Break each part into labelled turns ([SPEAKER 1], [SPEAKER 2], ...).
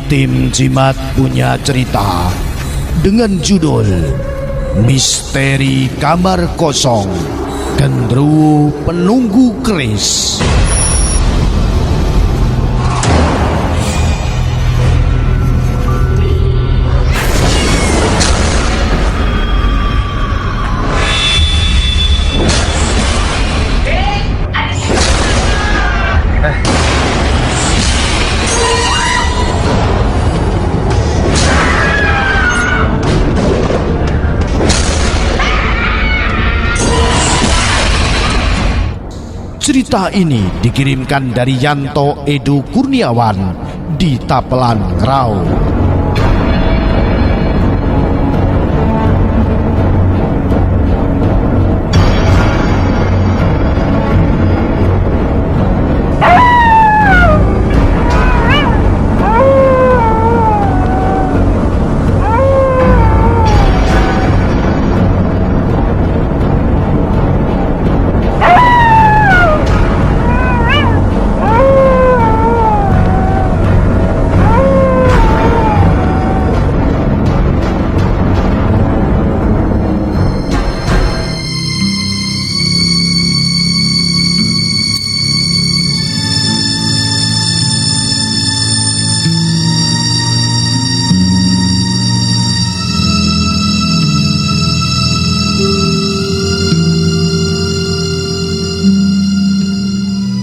[SPEAKER 1] Tim Jimat punya cerita dengan judul Misteri Kamar Kosong, Genderuwo Penunggu Keris. Cerita ini dikirimkan dari Yanto Edo Kurniawan di Tapelan Ngrau.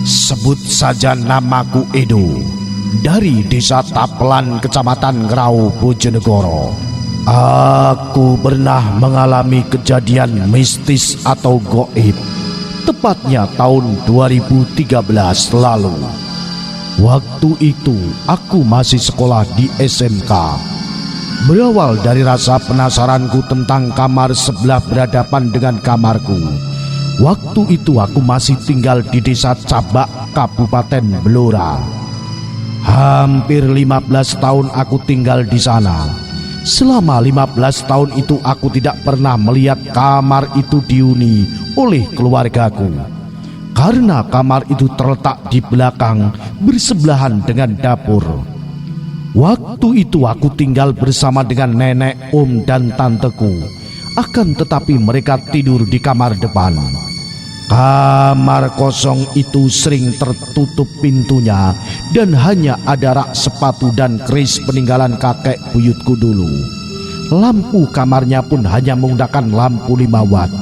[SPEAKER 1] Sebut saja namaku Edo, dari desa Tapelan, kecamatan Ngrau, Bojonegoro. Aku pernah mengalami kejadian mistis atau goib, tepatnya tahun 2013 lalu. Waktu itu aku masih sekolah di SMK. Berawal dari rasa penasaranku tentang kamar sebelah berhadapan dengan kamarku. Waktu itu aku masih tinggal di desa Cabak, Kabupaten Blora. Hampir 15 tahun aku tinggal di sana. Selama 15 tahun itu aku tidak pernah melihat kamar itu dihuni oleh keluargaku. Karena kamar itu terletak di belakang bersebelahan dengan dapur. Waktu itu aku tinggal bersama dengan nenek, om, dan tanteku. Akan tetapi mereka tidur di kamar depan. Kamar kosong itu sering tertutup pintunya dan hanya ada rak sepatu dan keris peninggalan kakek buyutku dulu. Lampu kamarnya pun hanya menggunakan lampu 5 watt.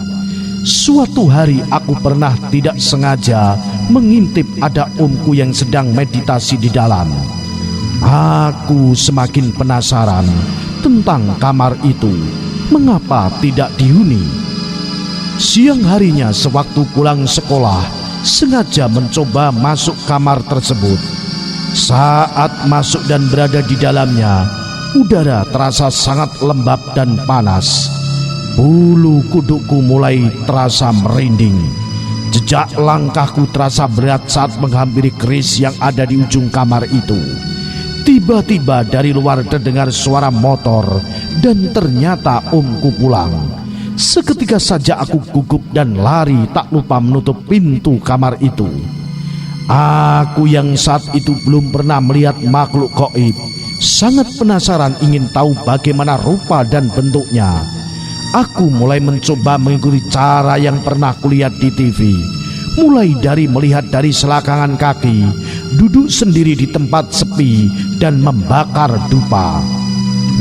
[SPEAKER 1] Suatu hari aku pernah tidak sengaja mengintip ada omku yang sedang meditasi di dalam. Aku semakin penasaran tentang kamar itu. Mengapa tidak dihuni? Siang harinya sewaktu pulang sekolah, sengaja mencoba masuk kamar tersebut. Saat masuk dan berada di dalamnya, udara terasa sangat lembab dan panas. Bulu kudukku mulai terasa merinding. Jejak langkahku terasa berat saat menghampiri keris yang ada di ujung kamar itu. Tiba-tiba dari luar terdengar suara motor dan ternyata omku pulang. Seketika saja aku gugup dan lari, tak lupa menutup pintu kamar itu. Aku yang saat itu belum pernah melihat makhluk gaib, sangat penasaran ingin tahu bagaimana rupa dan bentuknya. Aku mulai mencoba mengikuti cara yang pernah kulihat di TV. Mulai dari melihat dari selakangan kaki, duduk sendiri di tempat sepi, dan membakar dupa.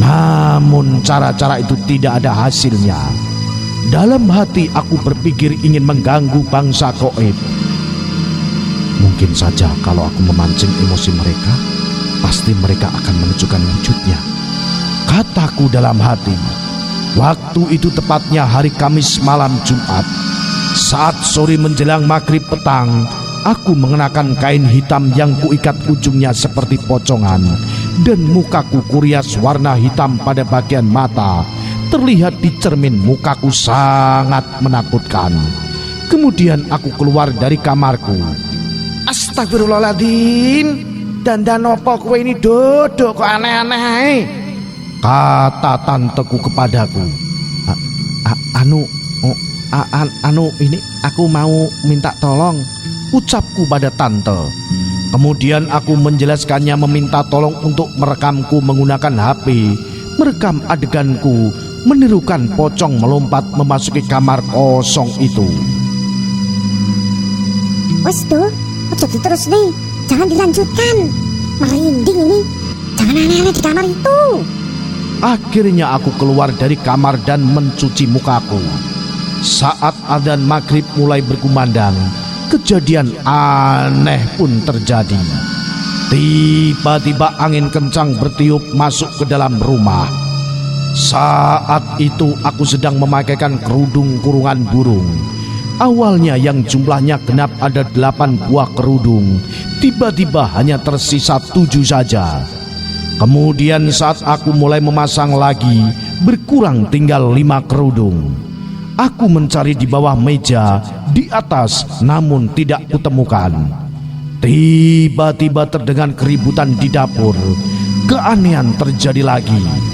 [SPEAKER 1] Namun cara-cara itu tidak ada hasilnya. Dalam hati aku berpikir ingin mengganggu bangsa gaib. Mungkin saja kalau aku memancing emosi mereka, pasti mereka akan menunjukkan wujudnya, kataku dalam hati. Waktu itu tepatnya hari Kamis malam Jumat. Saat sore menjelang maghrib petang, aku mengenakan kain hitam yang kuikat ujungnya seperti pocongan, dan mukaku kurias warna hitam pada bagian mata. Terlihat di cermin mukaku sangat menakutkan. Kemudian aku keluar dari kamarku.
[SPEAKER 2] Astagfirullahaladzim, dandan opo kowe ini dodok kok aneh-aneh,
[SPEAKER 1] kata tanteku kepadaku.
[SPEAKER 2] Anu ini aku mau minta tolong,
[SPEAKER 1] ucapku pada tante. Kemudian aku menjelaskannya meminta tolong untuk merekamku menggunakan HP, merekam adeganku menirukan pocong melompat memasuki kamar kosong itu.
[SPEAKER 3] Wes tuh, ojo diterus nih, jangan dilanjutkan. Merinding ini, jangan aneh-aneh di kamar itu.
[SPEAKER 1] Akhirnya aku keluar dari kamar dan mencuci mukaku. Saat adzan maghrib mulai berkumandang, kejadian aneh pun terjadi. Tiba-tiba angin kencang bertiup masuk ke dalam rumah. Saat itu aku sedang memakaikan kerudung kurungan burung. Awalnya yang jumlahnya genap ada 8 buah kerudung, tiba-tiba hanya tersisa 7 saja. Kemudian saat aku mulai memasang lagi, berkurang tinggal 5 kerudung. Aku mencari di bawah meja, di atas, namun tidak kutemukan. Tiba-tiba terdengar keributan di dapur. Keanehan terjadi lagi.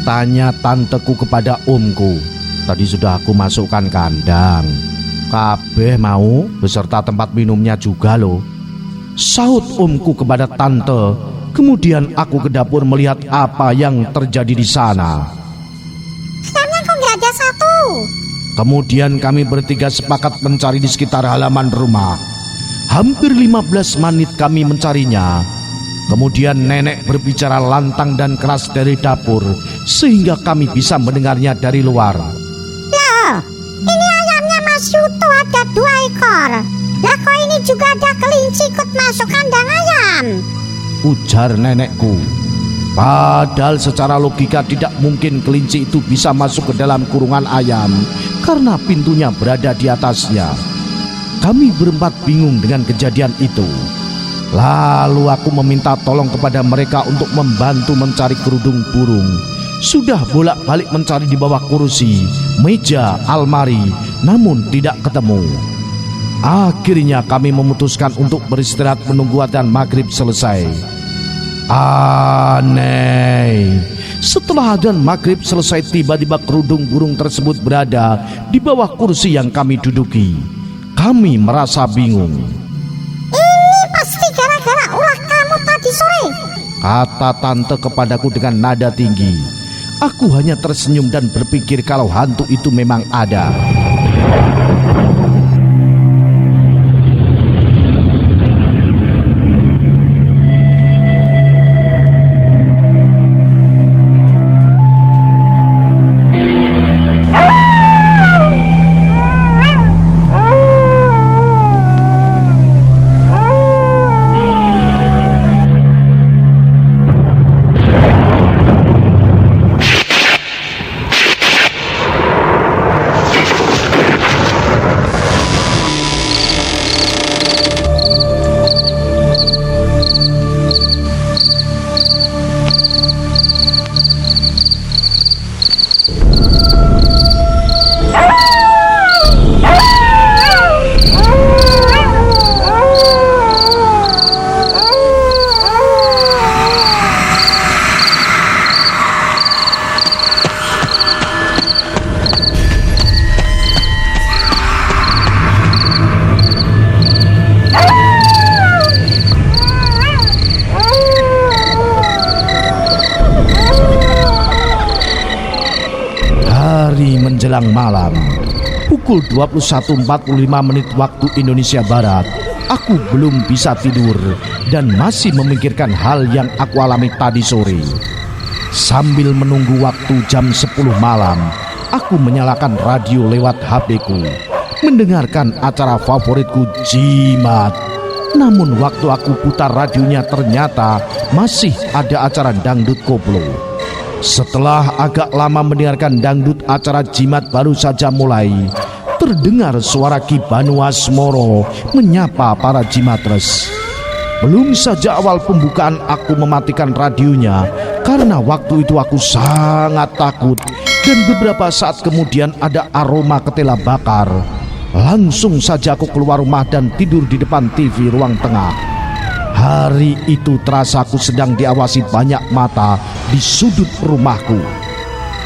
[SPEAKER 1] Tanya tanteku kepada omku. Tadi sudah aku masukkan kandang. Kabeh mau beserta tempat minumnya juga loh. Saut omku kepada tante. Kemudian aku ke dapur melihat apa yang terjadi di sana.
[SPEAKER 3] Ayamnya kok nggak ada satu?
[SPEAKER 1] Kemudian kami bertiga sepakat mencari di sekitar halaman rumah. Hampir 15 menit kami mencarinya. Kemudian nenek berbicara lantang dan keras dari dapur, sehingga kami bisa mendengarnya dari luar.
[SPEAKER 3] Loh, ini ayamnya Mas Yuto ada 2 ekor. Lah kok ini juga ada kelinci ikut masuk kandang ayam?
[SPEAKER 1] Ujar nenekku. Padahal secara logika tidak mungkin kelinci itu bisa masuk ke dalam kurungan ayam, karena pintunya berada di atasnya. Kami berempat bingung dengan kejadian itu. Lalu aku meminta tolong kepada mereka untuk membantu mencari kerudung burung. Sudah bolak-balik mencari di bawah kursi, meja, almari, namun tidak ketemu. Akhirnya kami memutuskan untuk beristirahat menunggu adzan maghrib selesai. Aneh. Setelah adzan maghrib selesai, tiba-tiba kerudung burung tersebut berada di bawah kursi yang kami duduki. Kami merasa bingung.
[SPEAKER 3] Pasti gara-gara ulah kamu tadi sore,
[SPEAKER 1] kata tante kepadaku dengan nada tinggi. Aku hanya tersenyum dan berpikir kalau hantu itu memang ada. Menjelang malam, pukul 21.45 waktu Indonesia Barat, aku belum bisa tidur dan masih memikirkan hal yang aku alami tadi sore. Sambil menunggu waktu jam 10 malam, aku menyalakan radio lewat HP-ku, mendengarkan acara favoritku Jimat. Namun waktu aku putar radionya ternyata masih ada acara dangdut koplo. Setelah agak lama mendengarkan dangdut, acara Jimat baru saja mulai. terdengar suara Ki Banu Asmoro menyapa para jimatres. Belum saja awal pembukaan aku mematikan radionya karena waktu itu aku sangat takut, dan beberapa saat kemudian ada aroma ketela bakar. Langsung saja aku keluar rumah dan tidur di depan TV ruang tengah. Hari itu terasa aku sedang diawasi banyak mata di sudut rumahku.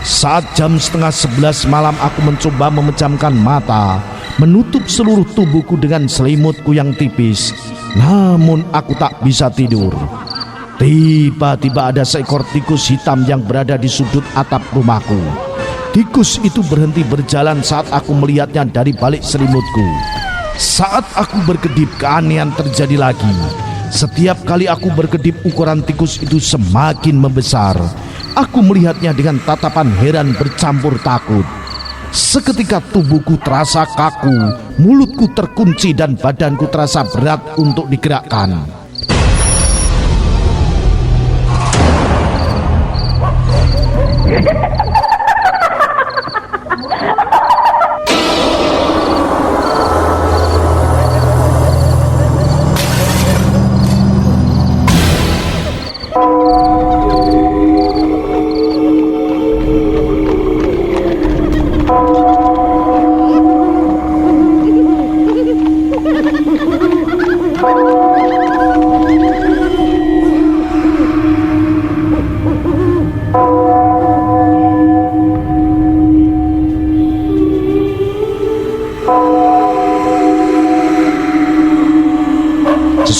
[SPEAKER 1] Saat jam 10:30 malam aku mencoba memejamkan mata, menutup seluruh tubuhku dengan selimutku yang tipis, namun aku tak bisa tidur. Tiba-tiba ada seekor tikus hitam yang berada di sudut atap rumahku. Tikus itu berhenti berjalan saat aku melihatnya dari balik selimutku. Saat aku berkedip, keanehan terjadi lagi. Setiap kali aku berkedip, ukuran tikus itu semakin membesar. Aku melihatnya dengan tatapan heran bercampur takut. Seketika tubuhku terasa kaku, mulutku terkunci dan badanku terasa berat untuk digerakkan.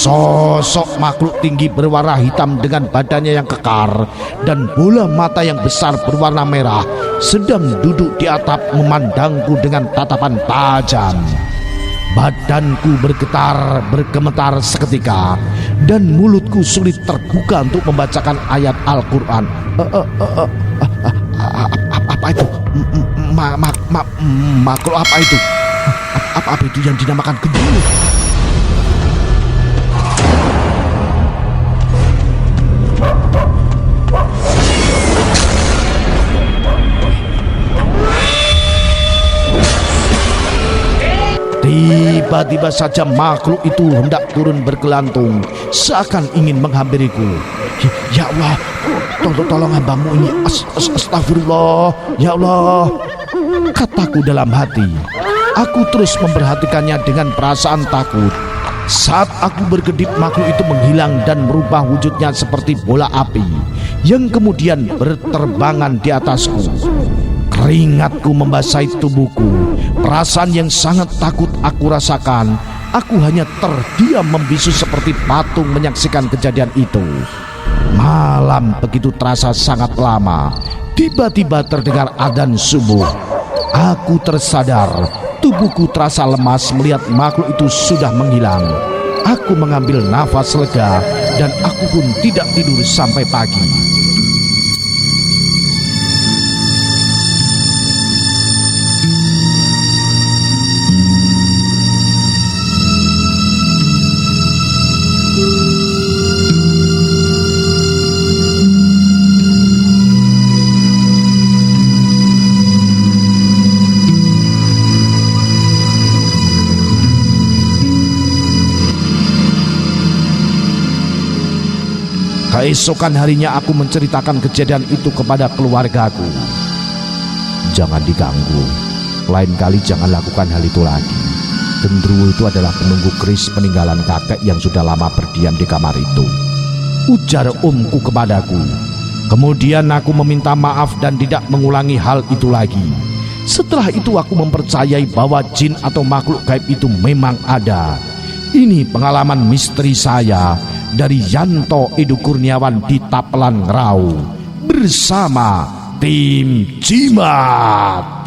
[SPEAKER 1] Sosok makhluk tinggi berwarna hitam dengan badannya yang kekar dan bola mata yang besar berwarna merah sedang duduk di atap memandangku dengan tatapan tajam. Badanku bergemetar seketika dan mulutku sulit terbuka untuk membacakan ayat Al-Quran. Apa itu? Makhluk apa itu? Apa itu yang dinamakan gendut? Tiba-tiba saja makhluk itu hendak turun bergelantung, seakan ingin menghampiriku. Ya Allah, tolong hambamu ini. Astagfirullah, ya Allah, kataku dalam hati. Aku terus memperhatikannya dengan perasaan takut. Saat aku berkedip, makhluk itu menghilang dan merubah wujudnya seperti bola api yang kemudian berterbangan di atasku. Keringatku membasahi tubuhku. Perasaan yang sangat takut aku rasakan. Aku hanya terdiam membisu seperti patung menyaksikan kejadian itu. Malam begitu terasa sangat lama. Tiba-tiba terdengar adzan subuh. Aku tersadar. Tubuhku terasa lemas melihat makhluk itu sudah menghilang. Aku mengambil nafas lega dan aku pun tidak tidur sampai pagi. Keesokan harinya aku menceritakan kejadian itu kepada keluargaku. Jangan diganggu, lain kali jangan lakukan hal itu lagi. Gendruwo itu adalah penunggu keris peninggalan kakek yang sudah lama berdiam di kamar itu, ujar omku kepadaku. Kemudian aku meminta maaf dan tidak mengulangi hal itu lagi. Setelah itu aku mempercayai bahwa jin atau makhluk gaib itu memang ada. Ini pengalaman misteri saya dari Yanto Edo Kurniawan di Tapelan Ngerau bersama tim Jimat.